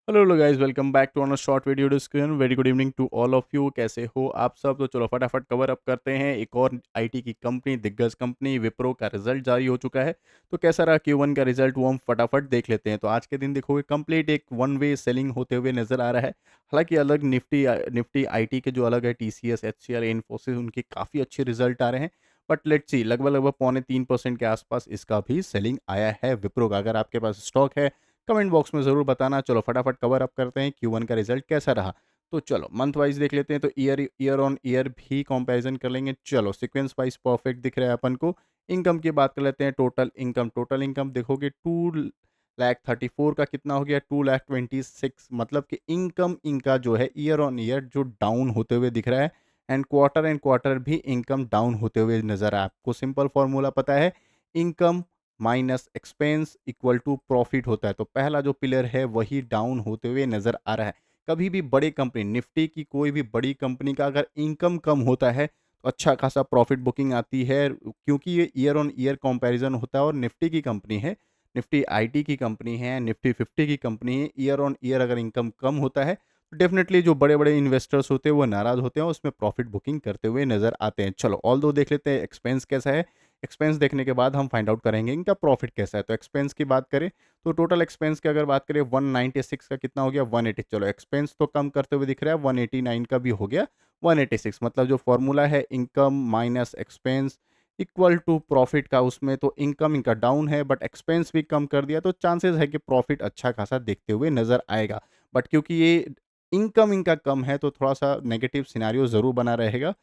Hello hello guys, welcome back to another short video discussion. Very good evening to all of you. कैसे हो आप सब? तो चलो फटाफट कवर अप करते हैं। एक और आईटी की कंपनी, दिग्गज कंपनी विप्रो का रिजल्ट जारी हो चुका है। तो कैसा रहा Q1 का रिजल्ट, वो हम फटाफट देख लेते हैं। तो आज के दिन देखोगे कंप्लीट एक वन वे सेलिंग होते हुए नजर आ रहा है। हालांकि अलग निफ्टी निफ्टी आईटी के जो अलग है, TCS, HCL, इन्फोसिस, उनके काफ़ी अच्छे रिजल्ट आ रहे हैं। बट लेट्स सी, लगभग लगभग 3.25% के आसपास इसका भी सेलिंग आया है विप्रो का। अगर आपके पास स्टॉक है, कमेंट बॉक्स में ज़रूर बताना। चलो फटाफट कवर अप करते हैं Q1 का रिजल्ट कैसा रहा। तो चलो मंथ वाइज देख लेते हैं। तो ईयर ईयर ऑन ईयर भी कंपैरिजन कर लेंगे। चलो सीक्वेंस वाइज परफेक्ट दिख रहा है अपन को। इनकम की बात कर लेते हैं। टोटल इनकम देखोगे 2,34 का कितना हो गया, 2,26,000। मतलब कि इनकम इनका जो है ईयर ऑन ईयर जो डाउन होते हुए दिख रहा है। एंड क्वार्टर भी इनकम डाउन होते हुए नजर आ। आपको सिंपल फॉर्मूला पता है, income minus expense equal to profit होता है। तो पहला जो पिलर है वही डाउन होते हुए नजर आ रहा है। कभी भी बड़ी कंपनी, निफ्टी की कोई भी बड़ी कंपनी का अगर इनकम कम होता है तो अच्छा खासा प्रॉफिट बुकिंग आती है, क्योंकि ये ईयर ऑन ईयर कंपैरिजन होता है। और निफ्टी की कंपनी है, निफ्टी आईटी की कंपनी है, निफ्टी 50 की कंपनी है। ईयर ऑन ईयर अगर इनकम कम होता है तो डेफिनेटली जो बड़े बड़े इन्वेस्टर्स होते हैं वो नाराज होते हैं, उसमें प्रॉफिट बुकिंग करते हुए नजर आते हैं। चलो ऑल दो देख लेते हैं एक्सपेंस कैसा है। एक्सपेंस देखने के बाद हम फाइंड आउट करेंगे इनका प्रॉफिट कैसा है। तो एक्सपेंस की बात करें तो टोटल एक्सपेंस की अगर बात करें 196 का कितना हो गया, 180। चलो एक्सपेंस तो कम करते हुए दिख रहा है, 189 का भी हो गया 186। मतलब जो फॉर्मूला है income minus expense equal to profit का, उसमें तो इनकम इनका डाउन है बट एक्सपेंस भी कम कर दिया तो चांसेस है कि प्रॉफिट अच्छा खासा देखते हुए नजर आएगा। बट क्योंकि ये इनकम इनका कम है तो थोड़ा सा नेगेटिव सिनारियो जरूर बना रहेगा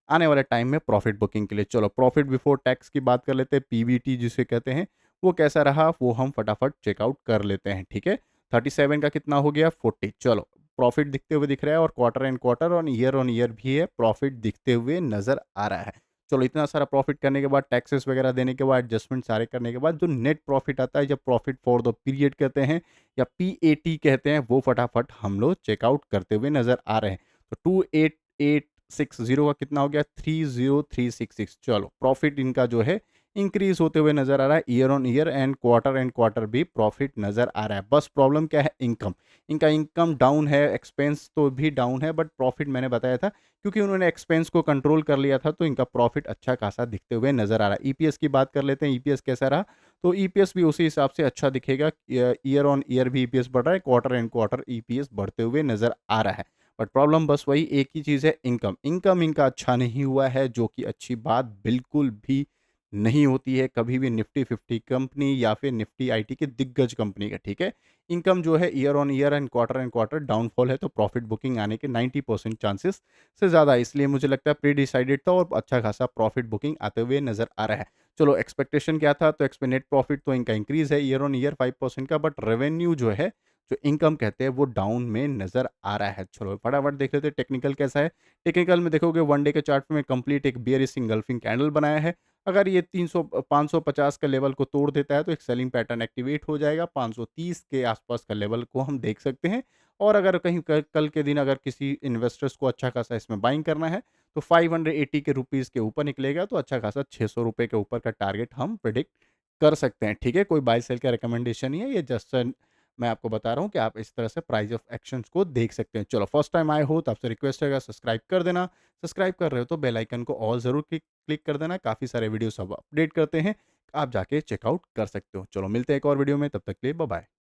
आने वाले टाइम में प्रॉफिट बुकिंग के लिए। चलो प्रॉफिट बिफोर टैक्स की बात कर लेते हैं, PBT जिसे कहते हैं, वो कैसा रहा वो हम फटाफट चेकआउट कर लेते हैं। ठीक है, 37 का कितना हो गया, 40। चलो प्रॉफिट दिखते हुए दिख रहा है और quarter and quarter on year भी है, प्रॉफिट दिखते हुए नजर आ रहा है। चलो इतना सारा प्रॉफिट करने के बाद, टैक्सेस वगैरह देने के बाद, एडजस्टमेंट सारे करने के बाद जो नेट प्रॉफिट आता है, जब प्रॉफिट फॉर द पीरियड कहते हैं या PAT कहते हैं, वो फटाफट हम लोग चेकआउट करते हुए नजर आ रहे हैं। तो 28860 का कितना हो गया, 30366। चलो प्रॉफिट इनका जो है इंक्रीज होते हुए नजर आ रहा है year on year, and quarter भी प्रॉफिट नजर आ रहा है। बस प्रॉब्लम क्या है, इनकम। इनका इनकम डाउन है, एक्सपेंस तो भी डाउन है, बट प्रॉफिट मैंने बताया था क्योंकि उन्होंने एक्सपेंस को कंट्रोल कर लिया था तो इनका प्रॉफिट अच्छा खासा दिखते हुए नजर आ रहा है। ईपीएस की बात कर लेते हैं, ईपीएस कैसा रहा। तो ईपीएस भी उसी हिसाब से अच्छा दिखेगा। ईयर ऑन ईयर भी ईपीएस बढ़ रहा है, क्वार्टर एंड क्वार्टर ईपीएस बढ़ते हुए नजर आ रहा है। बट प्रॉब्लम बस वही एक ही चीज़ है, इनकम। इनकम इनका अच्छा नहीं हुआ है, जो कि अच्छी बात बिल्कुल भी नहीं होती है कभी भी निफ्टी 50 कंपनी या फिर निफ्टी आईटी के दिग्गज कंपनी का। ठीक है, इनकम जो है year on year and quarter downfall है, तो प्रॉफिट बुकिंग आने के 90% चांसेस से ज़्यादा, इसलिए मुझे लगता है प्री डिसाइडेड था और अच्छा खासा प्रॉफिट बुकिंग आते हुए नजर आ रहा है। चलो एक्सपेक्टेशन क्या था, तो नेट प्रॉफिट तो इनका इंक्रीज है ईयर ऑन ईयर 5% का, बट रेवेन्यू जो है, जो इनकम कहते हैं, वो डाउन में नजर आ रहा है। चलो फटाफट देख लेते हैं टेक्निकल कैसा है। टेक्निकल में देखोगे वन डे के चार्ट में कंप्लीट एक बियरिश इंगल्फिंग कैंडल बनाया है। अगर ये 300 550 का लेवल को तोड़ देता है तो एक सेलिंग पैटर्न एक्टिवेट हो जाएगा। 530 के आसपास का लेवल को हम देख सकते हैं। और अगर कहीं कल के दिन अगर किसी इन्वेस्टर्स को अच्छा खासा इसमें बाइंग करना है तो 580 के रुपीज़ के ऊपर निकलेगा तो अच्छा खासा 600 रुपये के ऊपर का टारगेट हम प्रिडिक्ट कर सकते हैं। ठीक है, कोई बाय सेल का रिकमेंडेशन नहीं है, ये जस्ट मैं आपको बता रहा हूँ कि आप इस तरह से प्राइस ऑफ एक्शंस को देख सकते हैं। चलो फर्स्ट टाइम आए हो तो आपसे रिक्वेस्ट है, सब्सक्राइब कर देना। सब्सक्राइब कर रहे हो तो बेल आइकन को ऑल ज़रूर क्लिक कर देना। काफ़ी सारे वीडियोस अब अपडेट करते हैं, आप जाके चेकआउट कर सकते हो। चलो मिलते हैं एक और वीडियो में, तब तक के लिए बाय बाय।